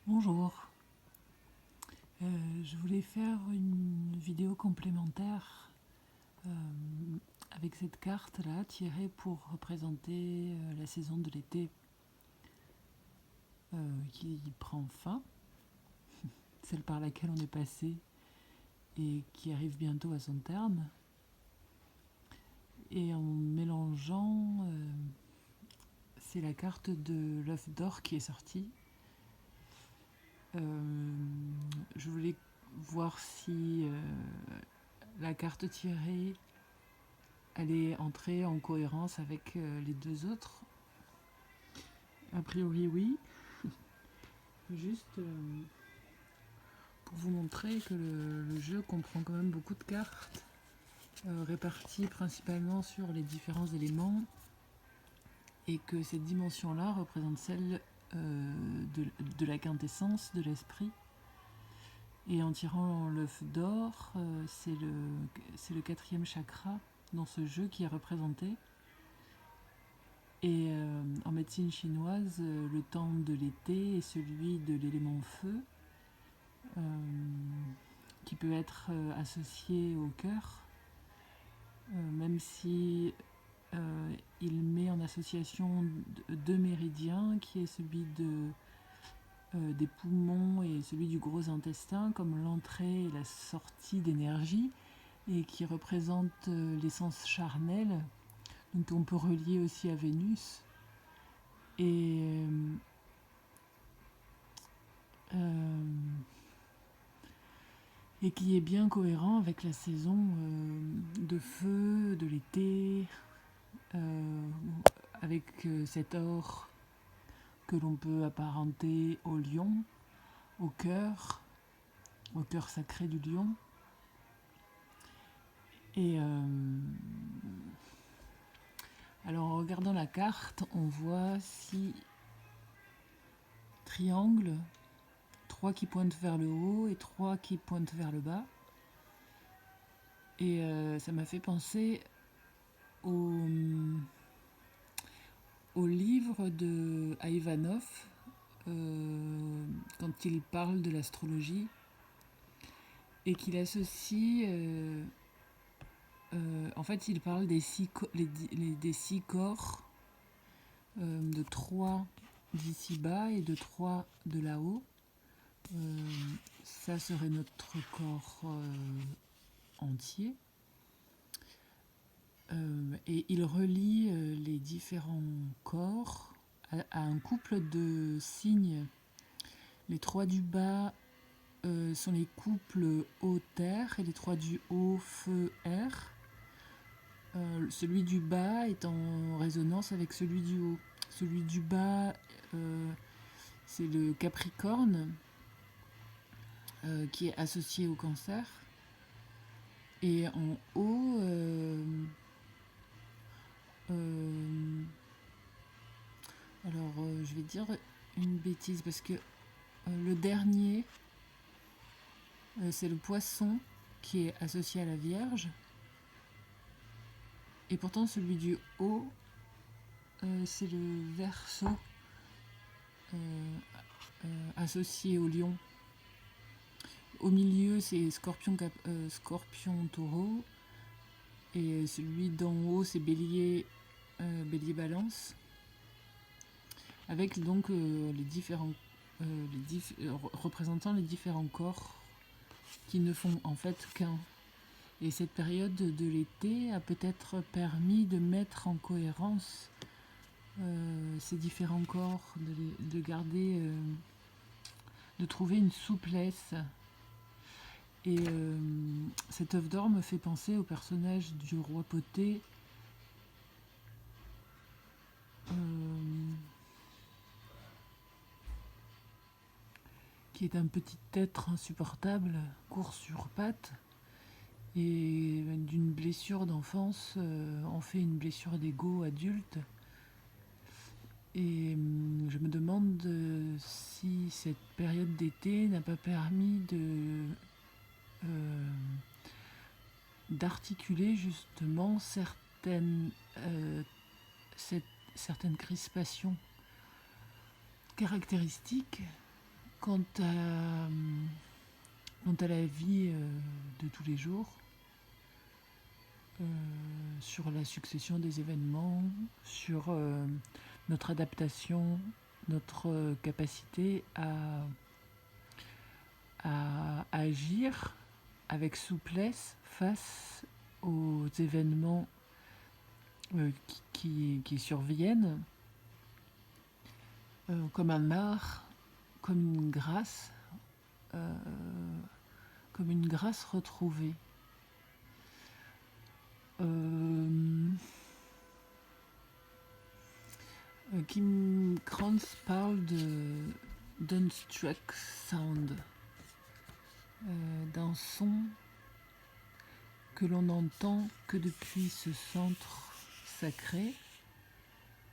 Bonjour, je voulais faire une vidéo complémentaire euh, avec cette carte-là tirée pour représenter la saison de l'été qui prend fin, celle par laquelle on est passé et qui arrive bientôt à son terme. Et en mélangeant, c'est la carte de l'œuf d'or qui est sortie. Je voulais voir si la carte tirée allait entrer en cohérence avec les deux autres. A priori, oui. Juste pour vous montrer que le jeu comprend quand même beaucoup de cartes réparties principalement sur les différents éléments et que cette dimension-là représente celle de la quintessence de l'esprit. Et en tirant l'œuf d'or, c'est le quatrième chakra dans ce jeu qui est représenté. Et en médecine chinoise, le temps de l'été est celui de l'élément feu, euh, qui peut être associé au cœur, même si il met en association deux méridiens, qui est celui des poumons et celui du gros intestin, comme l'entrée et la sortie d'énergie, et qui représente l'essence charnelle, donc on peut relier aussi à Vénus. Et et qui est bien cohérent avec la saison de feu, de l'été, avec cet or que l'on peut apparenter au lion, au cœur sacré du lion. Et alors en regardant la carte, on voit 6 triangles, 3 qui pointent vers le haut et 3 qui pointent vers le bas. Et ça m'a fait penser au livre de Ivanov, quand il parle de l'astrologie et qu'il associe en fait il parle des 6 corps, de 3 d'ici-bas et de 3 de là-haut. Ça serait notre corps entier. Et il relie les différents corps à un couple de signes. Les 3 du bas sont les couples eau-terre et les 3 du haut feu-air. Celui du bas est en résonance avec celui du haut. Celui du bas, c'est le Capricorne, qui est associé au Cancer. Et en haut, je vais dire une bêtise parce que le dernier, c'est le Poisson qui est associé à la Vierge. Et pourtant, celui du haut, c'est le Verseau, associé au Lion. Au milieu, c'est Scorpion Taureau. Et celui d'en haut, c'est Bélier Balance. Avec donc représentant les différents corps qui ne font en fait qu'un. Et cette période de l'été a peut-être permis de mettre en cohérence ces différents corps, de garder, de trouver une souplesse. Et cette œuvre d'or me fait penser au personnage du roi Poté, qui est un petit être insupportable, court sur pattes, et d'une blessure d'enfance, on fait une blessure d'ego adulte. Et je me demande si cette période d'été n'a pas permis d'articuler justement certaines crispations caractéristiques Quant à, quant à la vie de tous les jours, euh, sur la succession des événements, sur notre adaptation, notre capacité à agir avec souplesse face aux événements qui surviennent, comme un art, comme euh, comme une grâce retrouvée. Kim Krantz parle de d'unstruck sound, d'un son que l'on n'entend que depuis ce centre sacré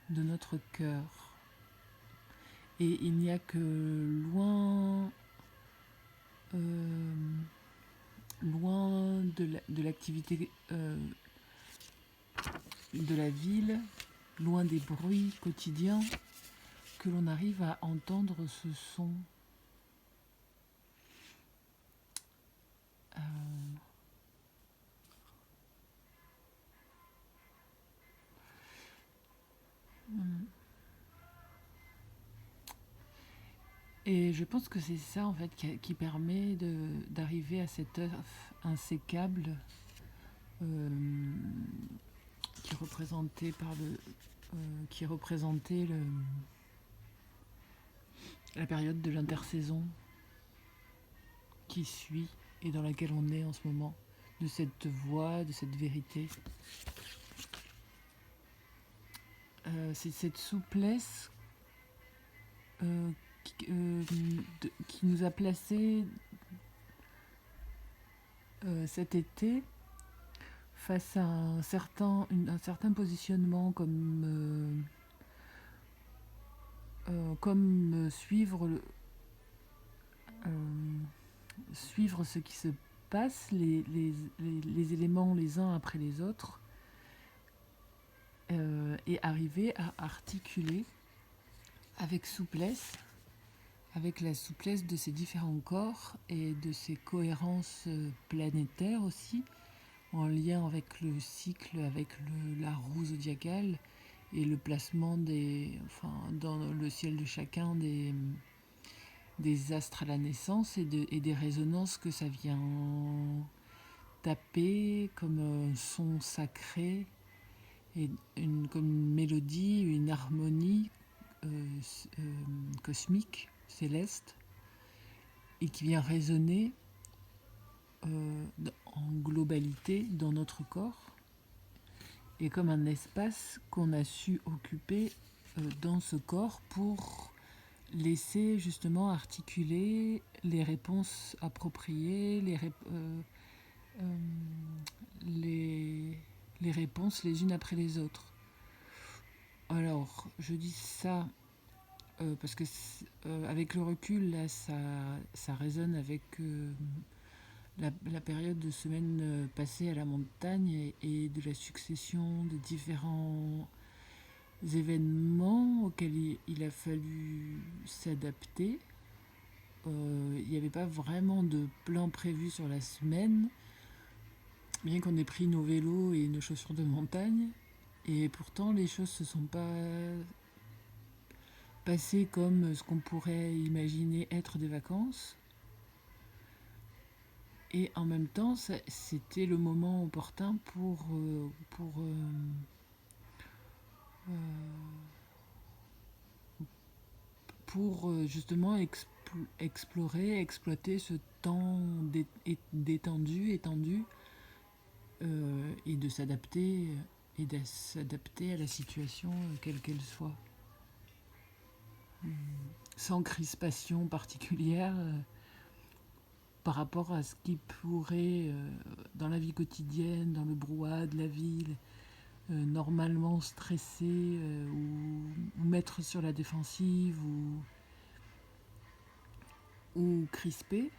de notre cœur. Et il n'y a que loin de l'activité de la ville, loin des bruits quotidiens, que l'on arrive à entendre ce son. Et je pense que c'est ça en fait qui permet d'arriver à cet œuf insécable qui représentait la période de l'intersaison qui suit et dans laquelle on est en ce moment, de cette voix, de cette vérité. C'est cette souplesse qui nous a placés cet été face à un certain positionnement comme suivre ce qui se passe, les éléments les uns après les autres, et arriver à articuler avec souplesse, avec la souplesse de ces différents corps et de ces cohérences planétaires aussi, en lien avec le cycle, avec la roue zodiacale et le placement dans le ciel de chacun des astres à la naissance et des résonances que ça vient taper comme un son sacré et comme une mélodie, une harmonie cosmique, céleste, et qui vient résonner en globalité dans notre corps, et comme un espace qu'on a su occuper dans ce corps pour laisser justement articuler les réponses appropriées, les réponses les unes après les autres. Alors, je dis ça parce que avec le recul, là, ça résonne avec la période de semaine passée à la montagne et de la succession de différents événements auxquels il a fallu s'adapter. Il n'y avait pas vraiment de plan prévu sur la semaine, bien qu'on ait pris nos vélos et nos chaussures de montagne. Et pourtant, les choses se sont pas passées comme ce qu'on pourrait imaginer être des vacances. Et en même temps, c'était le moment opportun pour justement explorer, exploiter ce temps étendu, et de s'adapter à la situation quelle qu'elle soit, sans crispation particulière par rapport à ce qui pourrait dans la vie quotidienne, dans le brouhaha de la ville, normalement stressé ou mettre sur la défensive ou crispé.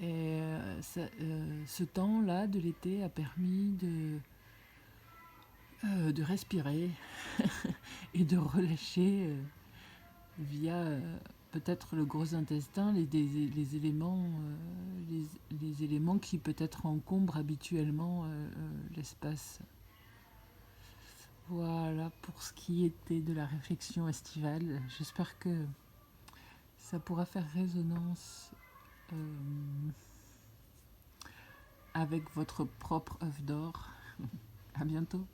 Et ce temps-là de l'été a permis de respirer et de relâcher via peut-être le gros intestin, les éléments, les éléments qui peut-être encombrent habituellement l'espace. Voilà pour ce qui était de la réflexion estivale. J'espère que ça pourra faire résonance avec votre propre œuf d'or. À bientôt.